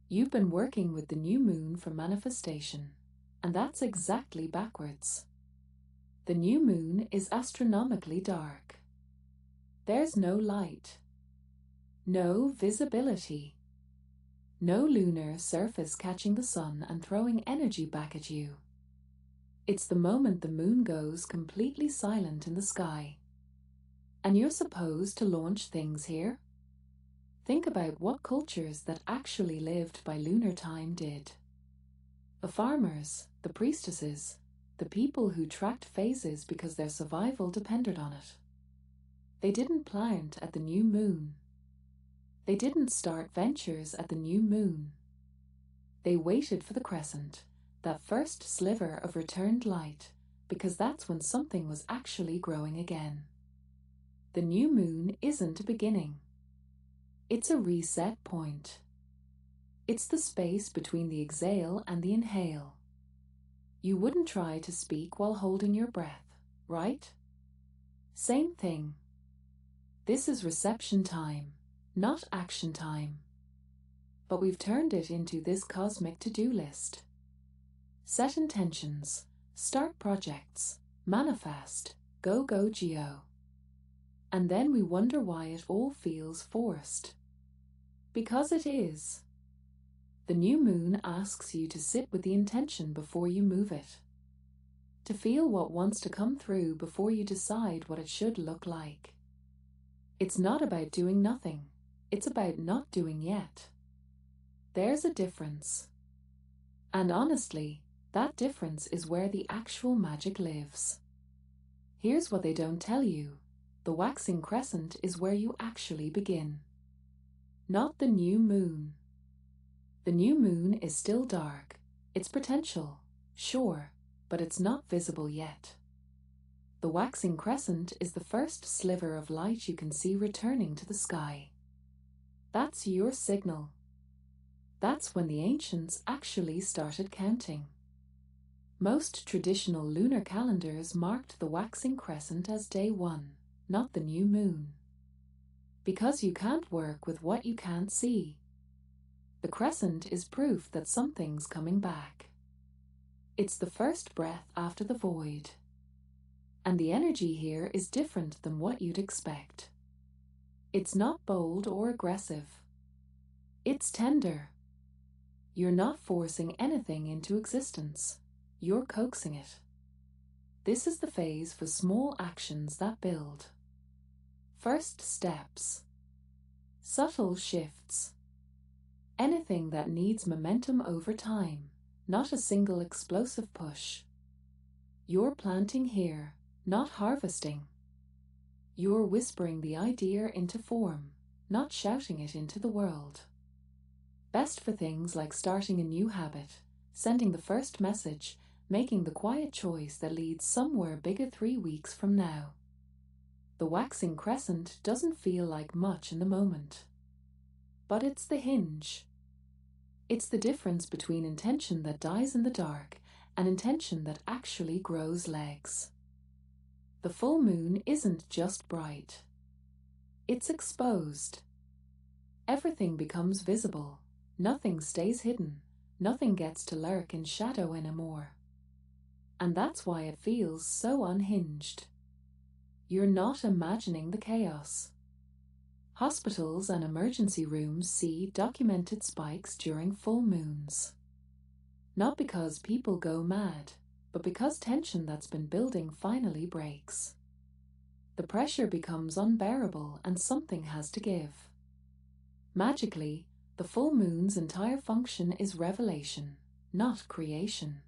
You've been working with the new moon for manifestation, and that's exactly backwards. The new moon is astronomically dark. There's no light, no visibility, no lunar surface catching the sun and throwing energy back at you. It's the moment the moon goes completely silent in the sky. And you're supposed to launch things here? Think about what cultures that actually lived by lunar time did. The farmers, the priestesses, the people who tracked phases because their survival depended on it. They didn't plant at the new moon. They didn't start ventures at the new moon. They waited for the crescent, that first sliver of returned light, because that's when something was actually growing again. The new moon isn't a beginning. It's a reset point. It's the space between the exhale and the inhale. You wouldn't try to speak while holding your breath, right? Same thing. This is reception time, not action time. But we've turned it into this cosmic to-do list. Set intentions, start projects, manifest, go geo. And then we wonder why it all feels forced. Because it is. The new moon asks you to sit with the intention before you move it. To feel what wants to come through before you decide what it should look like. It's not about doing nothing. It's about not doing yet. There's a difference. And honestly, that difference is where the actual magic lives. Here's what they don't tell you. The waxing crescent is where you actually begin. Not the new moon. The new moon is still dark. It's potential, sure, but it's not visible yet. The waxing crescent is the first sliver of light you can see returning to the sky. That's your signal. That's when the ancients actually started counting. Most traditional lunar calendars marked the waxing crescent as day 1. Not the new moon. Because you can't work with what you can't see. The crescent is proof that something's coming back. It's the first breath after the void. And the energy here is different than what you'd expect. It's not bold or aggressive. It's tender. You're not forcing anything into existence. You're coaxing it. This is the phase for small actions that build. First steps. Subtle shifts. Anything that needs momentum over time, not a single explosive push. You're planting here, not harvesting. You're whispering the idea into form, not shouting it into the world. Best for things like starting a new habit, sending the first message, making the quiet choice that leads somewhere bigger 3 weeks from now. The waxing crescent doesn't feel like much in the moment. But it's the hinge. It's the difference between intention that dies in the dark and intention that actually grows legs. The full moon isn't just bright. It's exposed. Everything becomes visible. Nothing stays hidden. Nothing gets to lurk in shadow anymore. And that's why it feels so unhinged. You're not imagining the chaos. Hospitals and emergency rooms see documented spikes during full moons. Not because people go mad, but because tension that's been building finally breaks. The pressure becomes unbearable and something has to give. Magically, the full moon's entire function is revelation, not creation.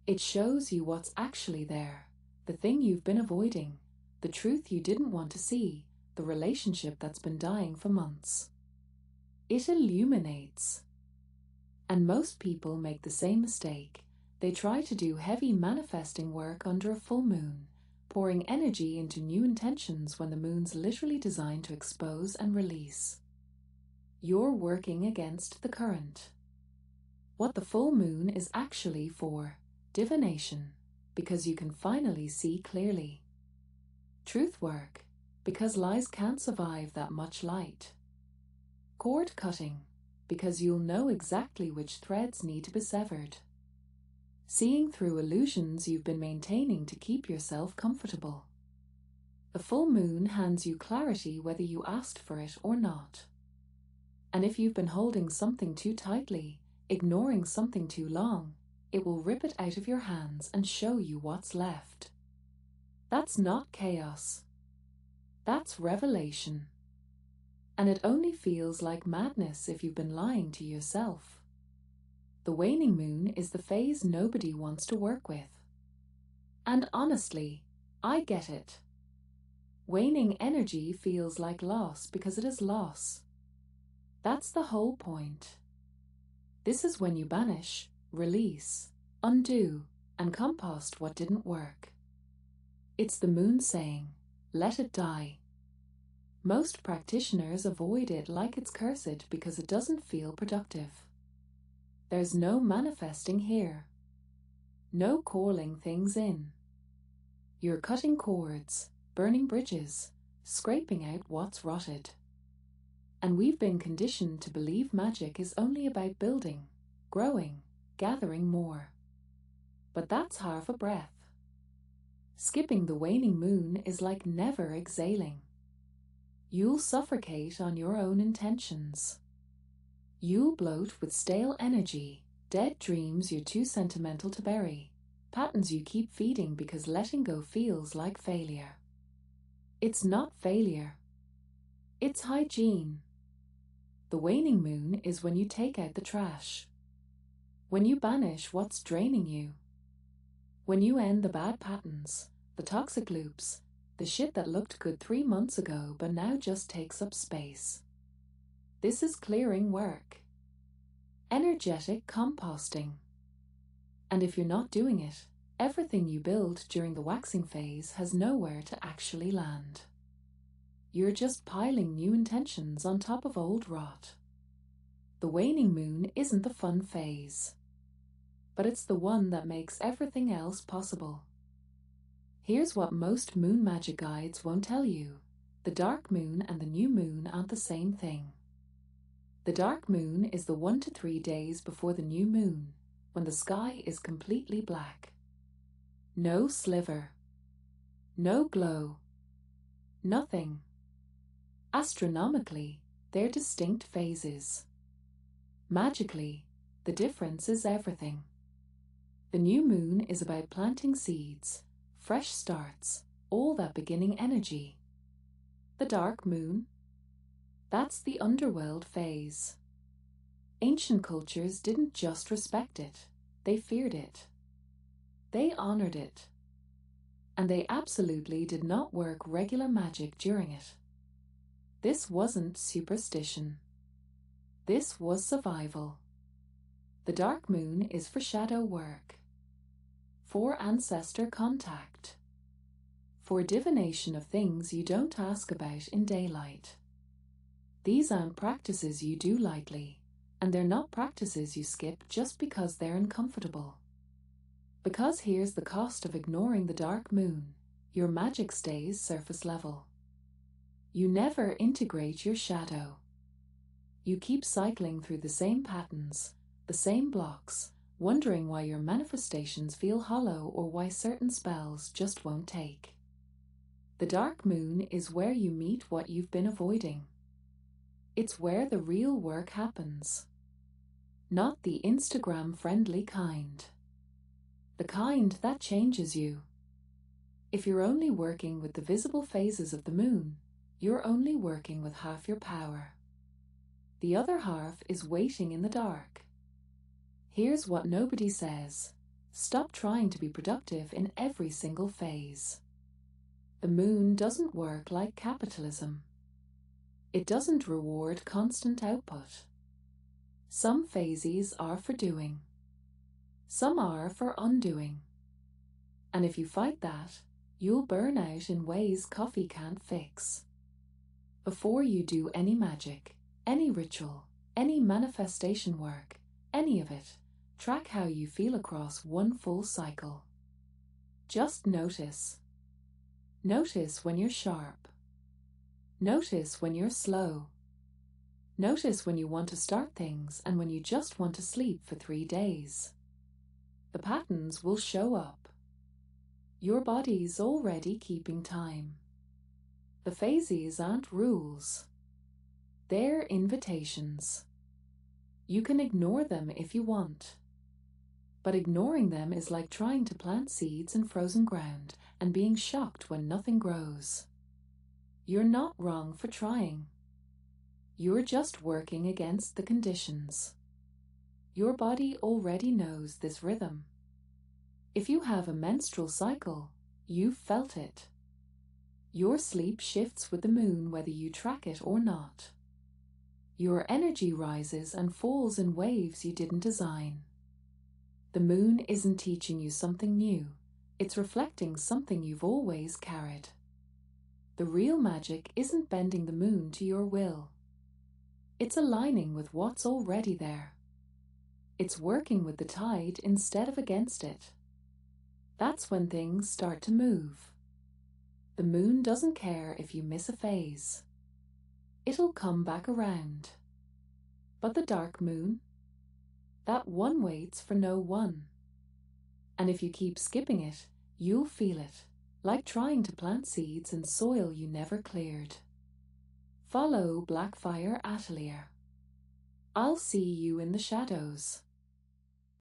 It shows you what's actually there, the thing you've been avoiding, the truth you didn't want to see, the relationship that's been dying for months. It illuminates. And most people make the same mistake. They try to do heavy manifesting work under a full moon, pouring energy into new intentions when the moon's literally designed to expose and release. You're working against the current. What the full moon is actually for, divination, because you can finally see clearly. Truth work, because lies can't survive that much light. Cord cutting, because you'll know exactly which threads need to be severed. Seeing through illusions you've been maintaining to keep yourself comfortable. The full moon hands you clarity whether you asked for it or not. And if you've been holding something too tightly, ignoring something too long, it will rip it out of your hands and show you what's left. That's not chaos. That's revelation. And it only feels like madness if you've been lying to yourself. The waning moon is the phase nobody wants to work with. And honestly, I get it. Waning energy feels like loss because it is loss. That's the whole point. This is when you banish, release, undo, and compost what didn't work. It's the moon saying, let it die. Most practitioners avoid it like it's cursed because it doesn't feel productive. There's no manifesting here. No calling things in. You're cutting cords, burning bridges, scraping out what's rotted. And we've been conditioned to believe magic is only about building, growing, gathering more. But that's half a breath. Skipping the waning moon is like never exhaling. You'll suffocate on your own intentions. You'll bloat with stale energy, dead dreams you're too sentimental to bury, patterns you keep feeding because letting go feels like failure. It's not failure. It's hygiene. The waning moon is when you take out the trash. When you banish what's draining you. When you end the bad patterns, the toxic loops, the shit that looked good 3 months ago but now just takes up space. This is clearing work. Energetic composting. And if you're not doing it, everything you build during the waxing phase has nowhere to actually land. You're just piling new intentions on top of old rot. The waning moon isn't the fun phase, but it's the one that makes everything else possible. Here's what most moon magic guides won't tell you. The dark moon and the new moon aren't the same thing. The dark moon is the 1 to 3 days before the new moon, when the sky is completely black. No sliver. No glow. Nothing. Astronomically, they're distinct phases. Magically, the difference is everything. The new moon is about planting seeds, fresh starts, all that beginning energy. The dark moon? That's the underworld phase. Ancient cultures didn't just respect it, they feared it. They honored it. And they absolutely did not work regular magic during it. This wasn't superstition. This was survival. The dark moon is for shadow work, for ancestor contact, for divination of things you don't ask about in daylight. These aren't practices you do lightly, and they're not practices you skip just because they're uncomfortable. Because here's the cost of ignoring the dark moon: your magic stays surface level. You never integrate your shadow. You keep cycling through the same patterns, the same blocks, wondering why your manifestations feel hollow or why certain spells just won't take. The dark moon is where you meet what you've been avoiding. It's where the real work happens. Not the Instagram-friendly kind. The kind that changes you. If you're only working with the visible phases of the moon, you're only working with half your power. The other half is waiting in the dark. Here's what nobody says: stop trying to be productive in every single phase. The moon doesn't work like capitalism. It doesn't reward constant output. Some phases are for doing. Some are for undoing. And if you fight that, you'll burn out in ways coffee can't fix. Before you do any magic, any ritual, any manifestation work, any of it, track how you feel across one full cycle. Just notice. Notice when you're sharp. Notice when you're slow. Notice when you want to start things and when you just want to sleep for 3 days. The patterns will show up. Your body's already keeping time. The phases aren't rules. They're invitations. You can ignore them if you want. But ignoring them is like trying to plant seeds in frozen ground and being shocked when nothing grows. You're not wrong for trying. You're just working against the conditions. Your body already knows this rhythm. If you have a menstrual cycle, you've felt it. Your sleep shifts with the moon whether you track it or not. Your energy rises and falls in waves you didn't design. The moon isn't teaching you something new. It's reflecting something you've always carried. The real magic isn't bending the moon to your will. It's aligning with what's already there. It's working with the tide instead of against it. That's when things start to move. The moon doesn't care if you miss a phase. It'll come back around. But the dark moon? That one waits for no one. And if you keep skipping it, you'll feel it, like trying to plant seeds in soil you never cleared. Follow Blackfire Atelier. I'll see you in the shadows.